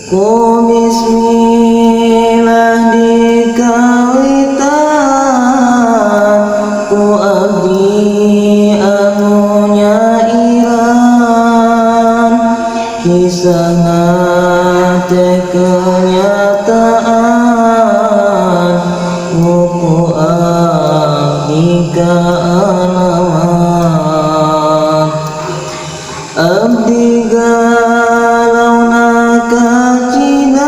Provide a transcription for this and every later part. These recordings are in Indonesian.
Ku bismillah dikawitan, ku abdi anu nyairan, kisahna teh kenyataan, ku abdi ka alamat. Abdi galauna kacina,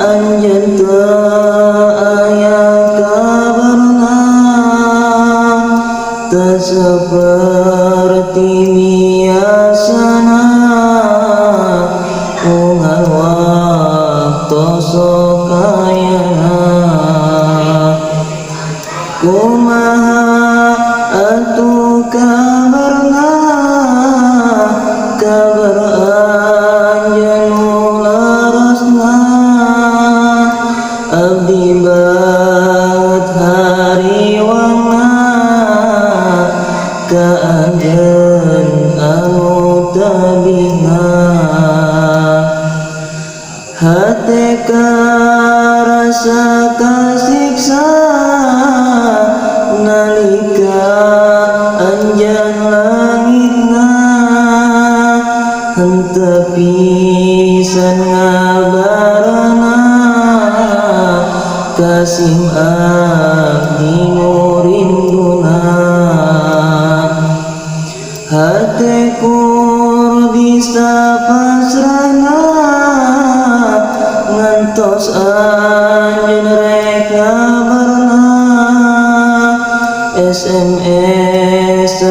anjeun teu aya kabarna, teu saperti biasana, ungan waktos sok ayana. Kumaha atuh kabarna, kabar anjeun nu larasna, abdi banget hariwangna, ka anjeun anu tabihna. Hate karasa kasiksa, nalika anjeun langitna, henteu pisan ngabarana, kasih abdi nu rinduna. Hate kur bisa pasrahna, ngantos anjeun rek ngabarna, SMS